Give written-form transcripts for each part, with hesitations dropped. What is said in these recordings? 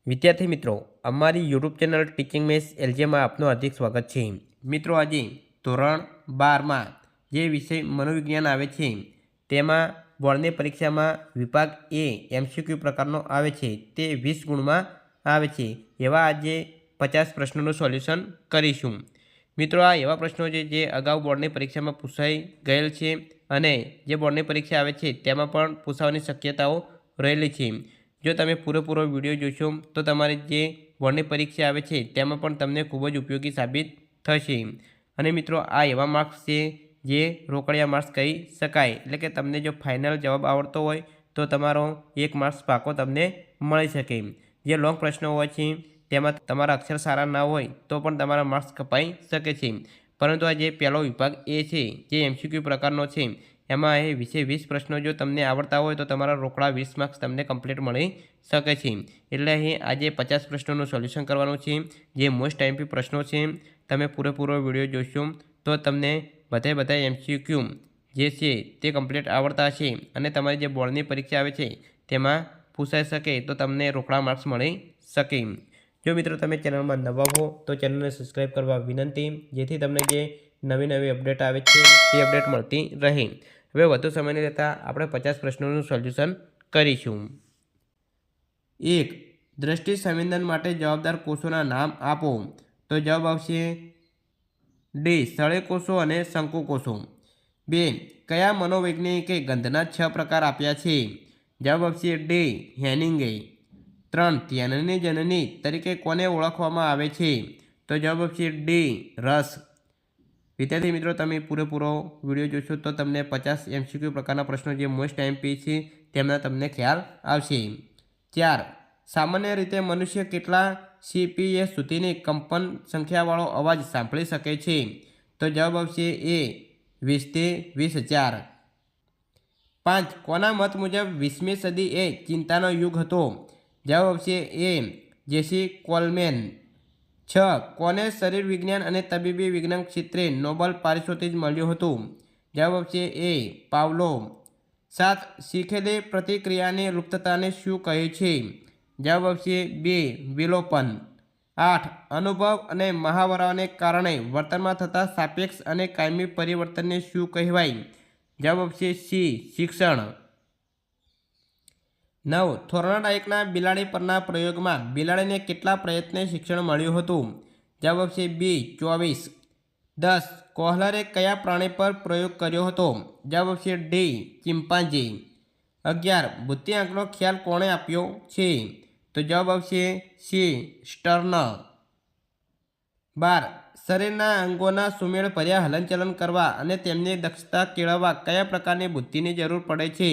વિદ્યાર્થી મિત્રો, અમારી યુટ્યુબ ચેનલ ટીચિંગ મેથ્સ એલજીમાં આપનું હાર્દિક સ્વાગત છે. મિત્રો, આજે ધોરણ 12માં જે વિષય મનોવિજ્ઞાન આવે છે તેમાં બોર્ડની પરીક્ષામાં વિભાગ એ એમસીક્યુ પ્રકારનો આવે છે, તે 20 ગુણમાં આવે છે. એવા આજે 50 પ્રશ્નોનું સોલ્યુશન કરીશું. મિત્રો, આ એવા પ્રશ્નો છે જે અગાઉ બોર્ડની પરીક્ષામાં પૂછાઈ ગયેલ છે અને જે બોર્ડની પરીક્ષા આવે છે તેમાં પણ પૂછાવાની શક્યતાઓ રહેલી છે. જો તમે પૂરેપૂરો વિડીયો જોશો તો તમારી જે બોર્ડની પરીક્ષા આવે છે તેમાં પણ તમને ખૂબ જ ઉપયોગી સાબિત થશે. અને મિત્રો, આ એવા માર્ક્સ છે જે રોકડિયા માર્ક્સ કહી શકાય, એટલે કે તમને જો ફાઇનલ જવાબ આવડતો હોય તો તમારો 1 માર્ક્સ પાકો તમને મળી શકે. જે લોંગ પ્રશ્નો હોય છે તેમાં તમારા અક્ષર સારા ના હોય તો પણ તમારા માર્ક્સ કપાઈ શકે છે. પરંતુ આ જે પહેલો વિભાગ એ છે જે એમસીક્યુ પ્રકારનો છે, એમાં એ 20 પ્રશ્નો જો તમને આવડતા હોય તો તમારા રોકડા 20 માર્ક્સ તમને કમ્પ્લીટ મળી શકે છે. એટલે અહીં આજે 50 પ્રશ્નોનું સોલ્યુશન કરવાનું છે, જે મોસ્ટ આઈએમપી પ્રશ્નો છે. તમે પૂરેપૂરો વિડીયો જોશો તો તમને બધા એમસીક્યુ જે છે તે કમ્પ્લીટ આવડતા હશે અને તમારી જે બોર્ડની પરીક્ષા આવે છે તેમાં પૂછાઈ શકે તો તમને રોકડા માર્ક્સ મળી શકે. જો મિત્રો તમે ચેનલમાં નવા હો તો ચેનલને સબસ્ક્રાઈબ કરવા વિનંતી, જેથી તમને જે નવી અપડેટ આવે છે તે અપડેટ મળતી રહે. હવે વધુ સમય નહીં લેતા આપણે 50 પ્રશ્નોનું સોલ્યુશન કરીશું. 1. દ્રષ્ટિ સંવેદન માટે જવાબદાર કોષોના નામ આપો. તો જવાબ આવશે ડી. સળે કોષો અને શંકુ કોષો. 2. કયા મનોવૈજ્ઞાનિકે ગંધના 6 પ્રકાર આપ્યા છે? જવાબ આવશે ડી. હેનિંગે. 3. ધ્યાનની જનની તરીકે કોને ઓળખવામાં આવે છે? તો જવાબ આવશે ડી. રસ. વિદ્યાર્થી મિત્રો, તમે પૂરેપૂરો વિડીયો જોશો તો તમને 50 એમસીક્યુ પ્રકારના પ્રશ્નો જે મોસ્ટ આઈએમપી છે તેમના તમને ખ્યાલ આવશે. 4. સામાન્ય રીતે મનુષ્ય કેટલા સીપીએસ સુધીની કંપન સંખ્યાવાળો અવાજ સાંભળી શકે છે? તો જવાબ આવશે એ. 20 થી 20,000. 5. કોના મત મુજબ 20મી સદી એ ચિંતાનો યુગ હતો? જવાબ આવશે એ. જેસી કોલમેન. 6. કોને શરીર વિજ્ઞાન અને તબીબી વિજ્ઞાન ક્ષેત્રે નોબેલ પારિતોષિક મળ્યું હતું? જવાબ આવશે એ. પાવલોવ. 7. શીખેલી પ્રતિક્રિયાની લુપ્તતાને શું કહે છે? જવાબ આવશે બી. વિલોપન. 8. અનુભવ અને મહાવરાને કારણે વર્તનમાં થતા સાપેક્ષ અને કાયમી પરિવર્તનને શું કહેવાય? જવાબ આવશે સી. શિક્ષણ. 9. થોર્નડાઇકના બિલાડી પરના પ્રયોગમાં બિલાડીને કેટલા પ્રયત્ને શિક્ષણ મળ્યું હતું? જવાબ આવશે બી. 24. 10. કોહલરે કયા પ્રાણી પર પ્રયોગ કર્યો હતો? જવાબ આવશે ડી. ચિમ્પાન્જી. 11. બુદ્ધિઆંકનો ખ્યાલ કોણે આપ્યો છે? તો જવાબ આવશે સી. સ્ટર્ન. 12. શરીરના અંગોના સુમેળભર્યા હલનચલન કરવા અને તેમની દક્ષતા કેળવવા કયા પ્રકારની બુદ્ધિની જરૂર પડે છે?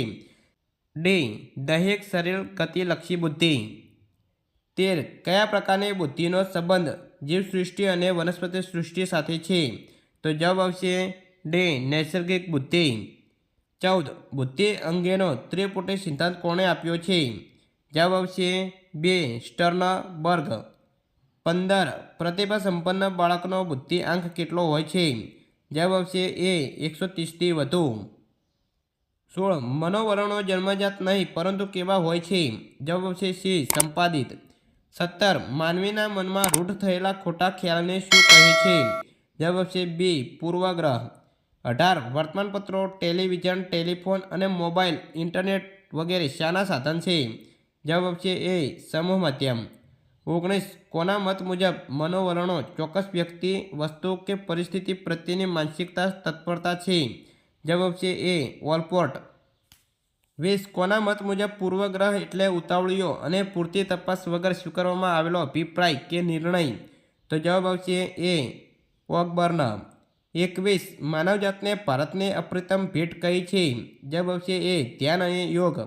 ડી. દૈહિક શરીર ગતિલક્ષી બુદ્ધિ. 13. કયા પ્રકારની બુદ્ધિનો સંબંધ જીવસૃષ્ટિ અને વનસ્પતિ સૃષ્ટિ સાથે છે? તો જવાબ આવશે ડી. નૈસર્ગિક બુદ્ધિ. 14. બુદ્ધિ અંગેનો ત્રિપુટી સિદ્ધાંત કોણે આપ્યો છે? જવાબ આવશે બી. સ્ટર્નબર્ગ. 15. પ્રતિભા સંપન્ન બાળકનો બુદ્ધિ આંક કેટલો હોય છે? જવાબ આવશે એ. 130થી વધુ. 16. મનોવરણો જન્મજાત નહીં પરંતુ કેવા હોય છે? જવાબ આવશે સી. સંપાદિત. 17. માનવીના મનમાં રૂઢ થયેલા ખોટા ખ્યાલને શું કહે છે? જવાબ આવશે બી. પૂર્વગ્રહ. 18. વર્તમાનપત્રો, ટેલિવિઝન, ટેલિફોન અને મોબાઈલ ઇન્ટરનેટ વગેરે શાના સાધન છે? જવાબ આવશે એ. સમૂહ માધ્યમ. 19. કોના મત મુજબ મનોવરણો ચોક્કસ વ્યક્તિ, વસ્તુ કે પરિસ્થિતિ પ્રત્યેની માનસિકતા તત્પરતા છે? જવાબ આવશે એ. વોલપોર્ટ. 20. કોના મત મુજબ પૂર્વગ્રહ એટલે ઉતાવળિયો અને પૂરતી તપાસ વગર સ્વીકારવામાં આવેલો અભિપ્રાય કે નિર્ણય? તો જવાબ આવશે એ. ઓકબર્ન. 21. માનવજાતને ભારતની અપ્રતિમ ભેટ કઈ છે? જવાબ આવશે એ. ધ્યાન અને યોગ.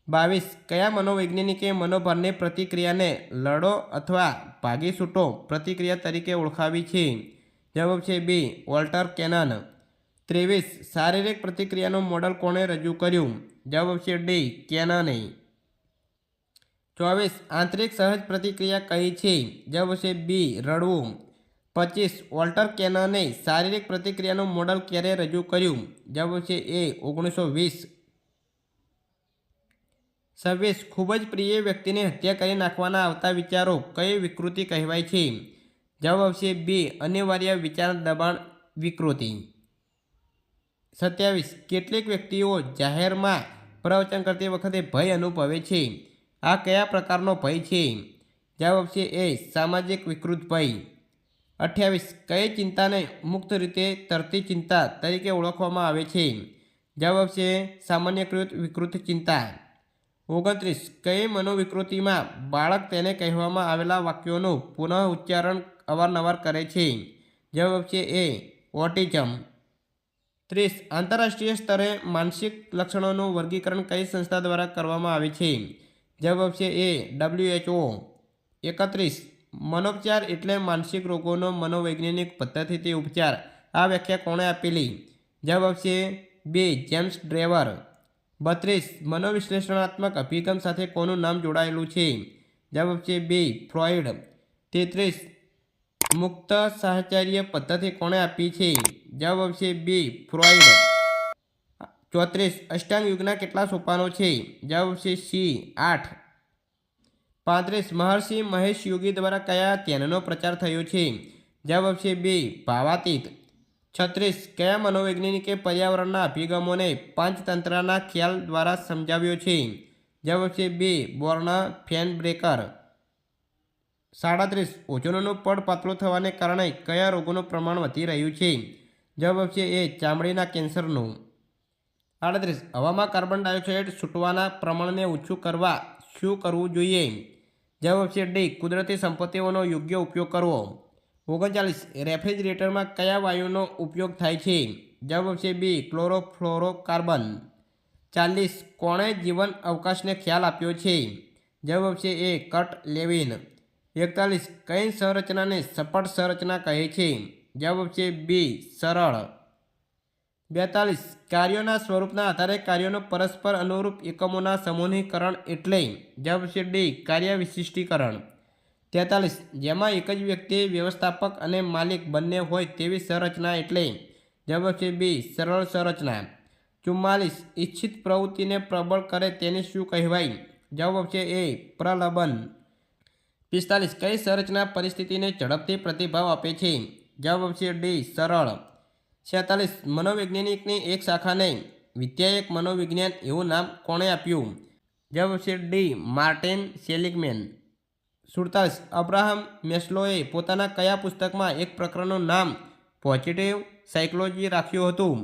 22. કયા મનોવૈજ્ઞાનિકે મનોભારની પ્રતિક્રિયાને લડો અથવા ભાગી છૂટો પ્રતિક્રિયા તરીકે ઓળખાવી છે? જવાબ આવશે બી. Walter Canon. 23. શારીરિક પ્રતિક્રિયાનું મોડલ કોણે રજૂ કર્યું? જવાબ આવશે ડી. કેનને. 24. આંતરિક સહજ પ્રતિક્રિયા કઈ છે? જવાબ આવશે બી. રડવું. 25. વોલ્ટર કેનને શારીરિક પ્રતિક્રિયાનું મોડલ ક્યારે રજૂ કર્યું? જવાબ આવશે એ. 1920. 26 ખૂબ જ પ્રિય વ્યક્તિને હત્યા કરી નાખવાના આવતા વિચારો કઈ વિકૃતિ કહેવાય છે? જવાબ આવશે B. અનિવાર્ય વિચાર દબાણ વિકૃતિ. 27 કેટલીક વ્યક્તિઓ જાહેરમાં પ્રવચન કરતી વખતે ભય અનુભવે છે. આ કયા પ્રકારનો ભય છે? જવાબ આવશે A. સામાજિક વિકૃત ભય. 28 કઈ ચિંતાને મુક્ત રીતે તરતી ચિંતા તરીકે ઓળખવામાં આવે છે? જવાબ આવશે સામાન્યકૃત વિકૃત ચિંતા. 29 કઈ મનોવિકૃતિમાં બાળક તેને કહેવામાં આવેલા વાક્યોનું પુનઃ ઉચ્ચારણ અવારનવાર કરે છે? જવાબ આવશે A. ઓટિઝમ. 30 આંતરરાષ્ટ્રીય સ્તરે માનસિક લક્ષણોનું વર્ગીકરણ કઈ સંસ્થા દ્વારા કરવામાં આવે છે? જવાબ આવશે A. WHO. 31 મનોપચાર એટલે માનસિક રોગોનો મનોવૈજ્ઞાનિક પદ્ધતિથી ઉપચાર. આ વ્યાખ્યા કોણે આપેલી? જવાબ આવશે B. જેમ્સ ડ્રેવર. 32 મનોવિશ્લેષણાત્મક અભિગમ સાથે કોનું નામ જોડાયેલું છે? જવાબ આવશે B. ફ્રોઇડ. 33 મુક્ત સાહચર્ય પદ્ધતિ કોણે આપી છે? જવાબ આવશે B. ફ્રોઇડ. 34 અષ્ટાંગ યોગના કેટલા સોપાનો છે? જવાબ આવશે C. 8. 35 મહર્ષિ મહેશ યોગી દ્વારા કયા ધ્યાનનો પ્રચાર થયો છે? જવાબ આવશે B. ભાવાતીત. 36 કયા મનોવૈજ્ઞાનિકે પર્યાવરણના અભિગમોને પંચતંત્રના ખ્યાલ દ્વારા સમજાવ્યો છે? જવાબ આવશે B. બોર્ન ફેનબ્રેકર. 37 ઓઝોનનું પડ પાતળું થવાને કારણે કયા રોગોનું પ્રમાણ વધી રહ્યું છે? જવાબ આવશે A. ચામડીના કેન્સરનું. 38 હવામાં કાર્બન ડાયોક્સાઇડ છૂટવાના પ્રમાણને ઓછું કરવા શું કરવું જોઈએ? જવાબ આવશે D. કુદરતી સંપત્તિઓનો યોગ્ય ઉપયોગ કરવો. 39 રેફ્રિજરેટરમાં કયા વાયુનો ઉપયોગ થાય છે? જવાબ આવશે B. ક્લોરોફ્લોરોકાર્બન. 40 કોણે જીવન અવકાશને ખ્યાલ આપ્યો છે? જવાબ આવશે A. Kurt Levin. 41 કઈ સંરચનાને સપાટ સંરચના કહે છે? જવાબ આવશે B. સરળ. 42 કાર્યોના સ્વરૂપના આધારે કાર્યોનો પરસ્પર અનુરૂપ એકમોના સમૂહીકરણ એટલે? જવાબ આવશે D. કાર્ય વિશિષ્ટીકરણ. 43 જેમાં એક જ વ્યક્તિ વ્યવસ્થાપક અને માલિક બંને હોય તેવી સંરચના એટલે? જવાબ આવશે B. સરળ સંરચના. 44 ઇચ્છિત પ્રવૃત્તિને પ્રબળ કરે તેને શું કહેવાય? જવાબ આવશે A. પ્રલંબન. 45 કઈ સંરચના પરિસ્થિતિને ઝડપથી પ્રતિભાવ આપે છે? જવાબ આવશે D. સરળ. 46 મનોવૈજ્ઞાનિકની એક શાખાને વિદ્યાયક મનોવિજ્ઞાન એવું નામ કોણે આપ્યું? જવાબ આવશે D. Martin Seligman. 47 અબ્રાહમ મેસ્લોએ પોતાના કયા પુસ્તકમાં એક પ્રકરણનું નામ પોઝિટિવ સાયકોલોજી રાખ્યું હતું?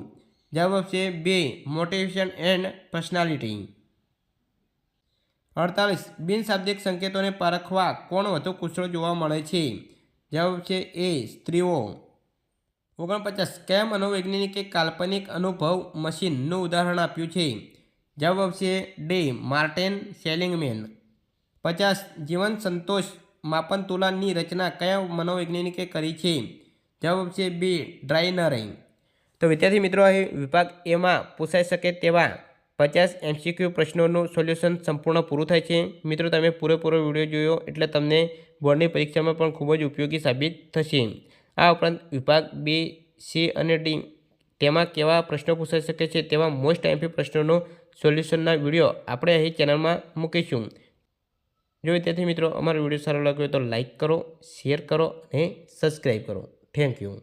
જવાબ આવશે B. Motivation and personality. 48 બિનશાબ્દિક સંકેતોને પારખવા કોણ વધુ કુશળ જોવા મળે છે? જવાબ આવશે A. સ્ત્રીઓ. 49 કયા મનોવૈજ્ઞાનિકે કાલ્પનિક અનુભવ મશીનનું ઉદાહરણ આપ્યું છે? જવાબ આવશે D. Martin Seligman. 50 જીવન સંતોષ માપન તુલનાની રચના કયા મનોવૈજ્ઞાનિકે કરી છે? જવાબ આવશે B. ડ્રાઇનરે. તો વિદ્યાર્થી મિત્રો, અહીં વિભાગ એમાં પૂછાઈ શકે તેવા 50 MCQ પ્રશ્નોનું સોલ્યુશન સંપૂર્ણ પૂરું થાય છે. મિત્રો, તમે પૂરેપૂરો વિડીયો જોયો એટલે તમને બોર્ડની પરીક્ષામાં પણ ખૂબ જ ઉપયોગી સાબિત થશે. આ ઉપરાંત વિભાગ B, C અને D તેમાં કેવા પ્રશ્નો પૂછાઈ શકે છે તેવા મોસ્ટ MP પ્રશ્નોનો સોલ્યુશનના વિડીયો આપણે અહીં ચેનલમાં મૂકીશું. જો વિદ્યાર્થી મિત્રો અમારો વિડીયો સારો લાગ્યો તો લાઇક કરો, શેર કરો અને સબસ્ક્રાઈબ કરો. Thank you.